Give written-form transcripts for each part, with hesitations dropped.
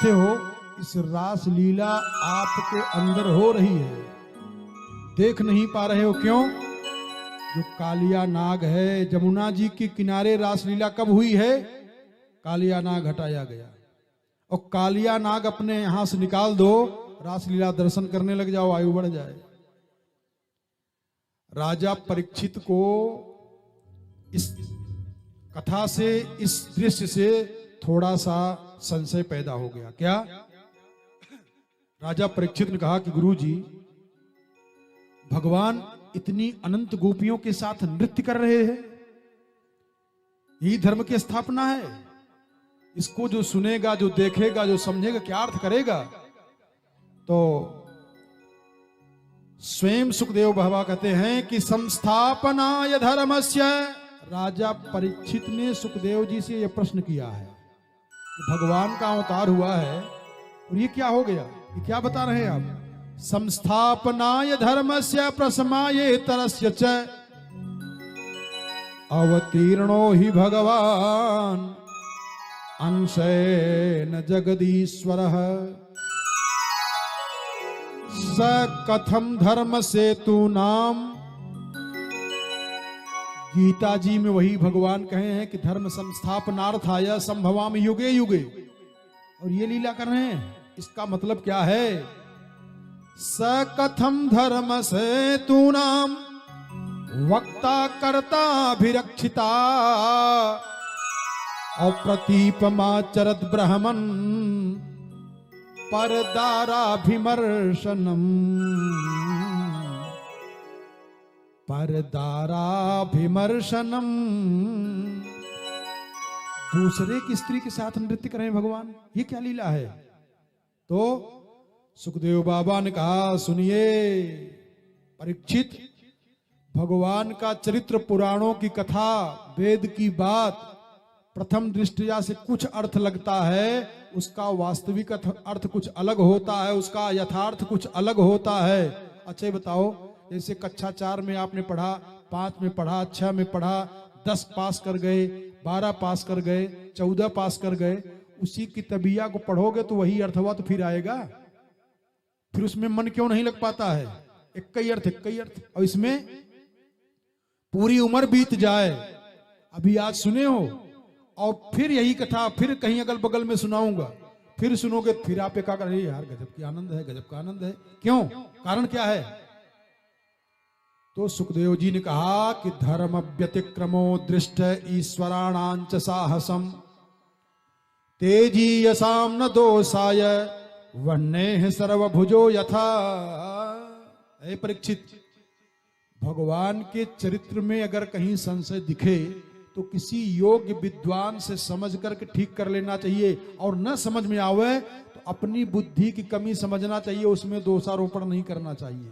जानते हो इस रास लीला आपके अंदर हो रही है, देख नहीं पा रहे हो, क्यों? जो कालिया नाग है, जमुना जी के किनारे रासलीला कब हुई है? कालिया नाग हटाया गया, और कालिया नाग अपने यहां से निकाल दो, रासलीला दर्शन करने लग जाओ, आयु बढ़ जाए। राजा परीक्षित को इस कथा से, इस दृश्य से थोड़ा सा संशय पैदा हो गया। क्या? राजा परीक्षित ने कहा कि गुरुजी, भगवान इतनी अनंत गोपियों के साथ नृत्य कर रहे हैं, यही धर्म की स्थापना है? इसको जो सुनेगा, जो देखेगा, जो समझेगा, क्या अर्थ करेगा? तो स्वयं सुखदेव बाबा कहते हैं कि संस्थापनाय धर्मस्य, राजा परीक्षित ने सुखदेव जी से यह प्रश्न किया है कि भगवान का अवतार हुआ है और ये क्या हो गया, ये क्या बता रहे हैं आप? संस्थापनाय धर्मस्य प्रसमायेतरस्य च अवतीर्णो हि भगवान अंशेन जगदीश्वरः स कथम धर्म सेतु नाम। गीता जी में वही भगवान कहे हैं कि धर्म संस्थापनार्थाय संभवामि युगे युगे, और ये लीला कर रहे हैं। इसका मतलब क्या है? स कथम धर्म सेतु नाम वक्ता कर्ता अभिरक्षिता अप्रतीपमाचरत ब्रह्मन् परदाराभिमर्शनम् परदाराभिमर्शनम्। दूसरे की स्त्री के साथ नृत्य कर रहे हैं भगवान, ये क्या लीला है? तो सुखदेव बाबा ने कहा, सुनिए परीक्षित, भगवान का चरित्र, पुराणों की कथा, वेद की बात प्रथम दृष्टिया से कुछ अर्थ लगता है, उसका वास्तविक अर्थ कुछ अलग होता है, उसका यथार्थ कुछ अलग होता है। अच्छा बताओ, जैसे कक्षा 4 में आपने पढ़ा, 5 में पढ़ा, 6 में पढ़ा, 10 पास कर गए, 12 पास कर गए, 14 पास कर गए, उसी की तबिया को पढ़ोगे तो वही अर्थ हुआ तो फिर आएगा? फिर उसमें मन क्यों नहीं लग पाता है? एक ही अर्थ, एक ही अर्थ, और इसमें पूरी उम्र बीत जाए। अभी आज सुने हो और फिर यही कथा फिर कहीं अगल बगल में सुनाऊंगा, फिर सुनोगे, फिर आप एक कर, यार गजब की आनंद है, गजब का आनंद है। क्यों? कारण क्या है? तो सुखदेव जी ने कहा कि धर्म व्यतिक्रमो दृष्ट ईश्वराणांच साहसम तेजीयसाम न दोषाय वन्ने सर्वभुजो यथा। ऐ परीक्षित, भगवान के चरित्र में अगर कहीं संशय दिखे तो किसी योग्य विद्वान से समझ करके ठीक कर लेना चाहिए, और न समझ में आवे तो अपनी बुद्धि की कमी समझना चाहिए, उसमें दोषारोपण नहीं करना चाहिए।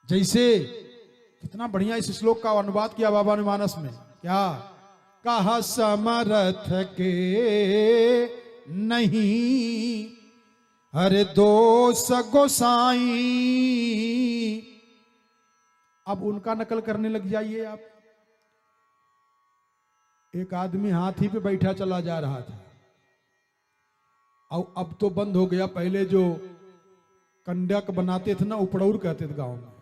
जैसे कितना बढ़िया इस श्लोक का अनुवाद किया बाबा ने मानस में। क्या कहा? समर्थ के नहीं हरे दोष गोसाई। अब उनका नकल करने लग जाइए आप। एक आदमी हाथी पे बैठा चला जा रहा था, और अब तो बंद हो गया, पहले जो कंडक बनाते थे ना, उपड़ौर कहते थे गांव में,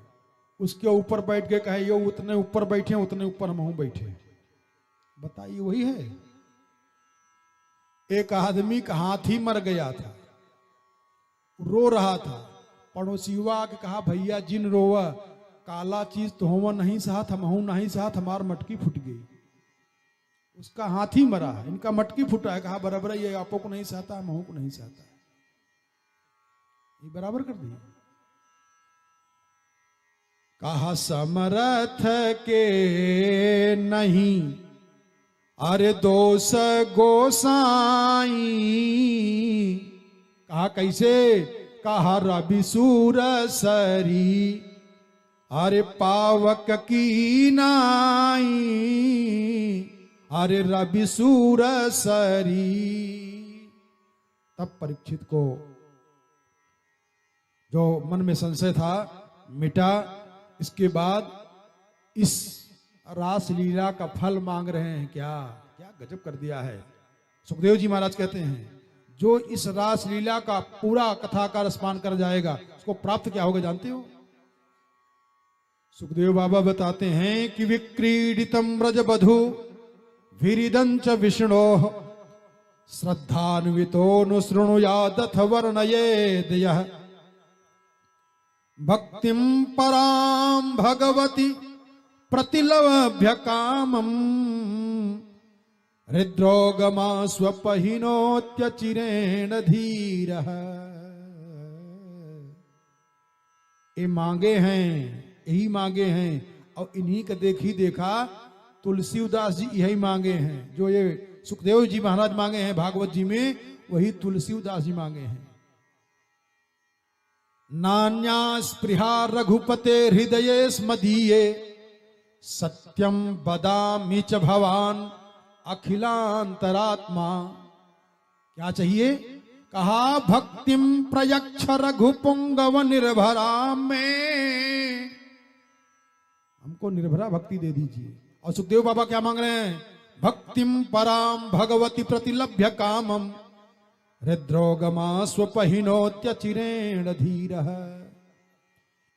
उसके ऊपर बैठ के कहे, यो उतने ऊपर बैठे, उतने ऊपर हम बैठे। बताइए, वही है। एक आदमी का हाथी मर गया था, रो रहा था, पड़ोसीवा के कहा, भैया जिन रोवा, काला चीज तो हम नहीं साथ, हम नहीं साथ, हमार मटकी फूट गई। उसका हाथी मरा, इनका मटकी फूटा है। कहा बराबर, ये आपो को नहीं सहता, महू को नहीं सहता, ये बराबर कर दिया। कहा समर्थ के नहीं अरे दोष गोसाई। कहा कैसे? कहा रवि सूर सरी अरे पावक की नाई, अरे रवि सूर सरी। तब परीक्षित को जो मन में संशय था मिटा। इसके बाद इस रास लीला का फल मांग रहे हैं। क्या क्या गजब कर दिया है। सुखदेव जी महाराज कहते हैं, जो इस रासलीला का पूरा कथा का रसपान कर जाएगा उसको प्राप्त क्या होगा जानते हो? सुखदेव बाबा बताते हैं कि विक्रीडितम ब्रजबधु विरिदंच विष्णो श्रद्धान्वितो नुशृणुयादथ वर्णयेद यः भक्तिम पराम भगवती प्रतिलभ्य कामम हृद्रोगमा स्वपहिनोत्यचिरेण धीर। ये मांगे हैं, यही मांगे हैं, और इन्हीं का देखा तुलसीदास जी यही मांगे हैं। जो ये सुखदेव जी महाराज मांगे हैं भागवत जी में, वही तुलसीदास जी मांगे हैं। नान्या स्पृहा रघुपते हृदये स्मदीये सत्यम बदामि च भवान अखिलांतरात्मा। क्या चाहिए? कहा भक्तिम प्रयच्छ रघुपुंगव निर्भरा में, हमको निर्भरा भक्ति दे दीजिए। और सुखदेव बाबा क्या मांग रहे हैं? भक्तिम पराम भगवती प्रतिलभ्य कामम हृद्रोगमा स्वपहिनोत्यचिरेण धीर।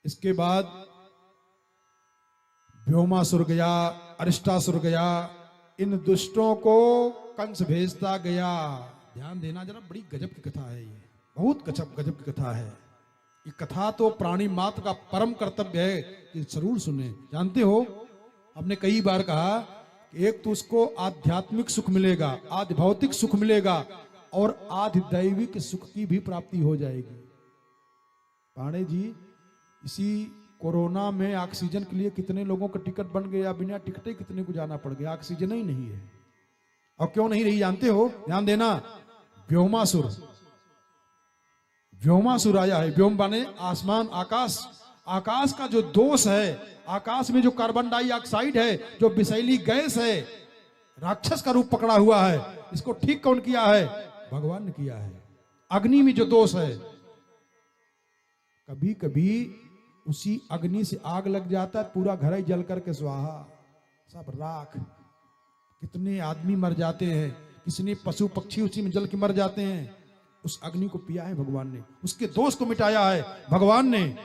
इसके बाद व्योमासुर गया, अरिष्टासुर गया, इन दुष्टों को कंस भेजता गया। ध्यान देना जरा, बड़ी गजब की कथा है ये, बहुत गजब की कथा है। ये कथा तो प्राणी मात्र का परम कर्तव्य है कि जरूर सुने। जानते हो, हमने कई बार कहा कि एक तो उसको आध्यात्मिक सुख मिलेगा, आदि भौतिक सुख मिलेगा, और आदि दैविक सुख की भी प्राप्ति हो जाएगी। पांडे जी, इसी कोरोना में ऑक्सीजन के लिए कितने लोगों का टिकट बन गया, बिना टिकटे कितने को जाना पड़ गया, ऑक्सीजन ही नहीं है। और क्यों नहीं रही जानते हो? ध्यान देना, व्योमासुर, व्योमासुर आया है। व्योम माने आसमान, आकाश। आकाश का जो दोष है, आकाश में जो कार्बन डाइऑक्साइड है, जो विषैली गैस है, राक्षस का रूप पकड़ा हुआ है, इसको ठीक कौन किया है? भगवान ने किया है। अग्नि में जो दोष है, कभी कभी उसी अग्नि से आग लग जाता है, पूरा घर ही जल करके स्वाहा, सब राख। कितने आदमी मर जाते हैं, कितने पशु पक्षी उसी में जल के मर जाते हैं। उस अग्नि को पिया है भगवान ने, उसके दोष को मिटाया है भगवान ने।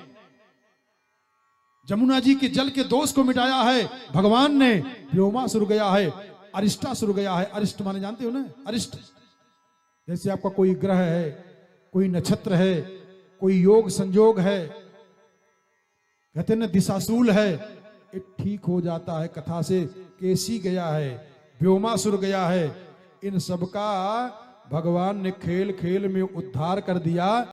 जमुना जी के जल के दोष को मिटाया है भगवान ने। व्योमासुर गया है, अरिष्टासुर गया है। अरिष्ट माने जानते हो ना? अरिष्ट जैसे आपका कोई ग्रह है, कोई नक्षत्र है, कोई योग संयोग है, कहते हैं ना दिशाशूल है, ये ठीक हो जाता है कथा से। केसी गया है, व्योमासुर गया है, इन सबका भगवान ने खेल खेल में उद्धार कर दिया।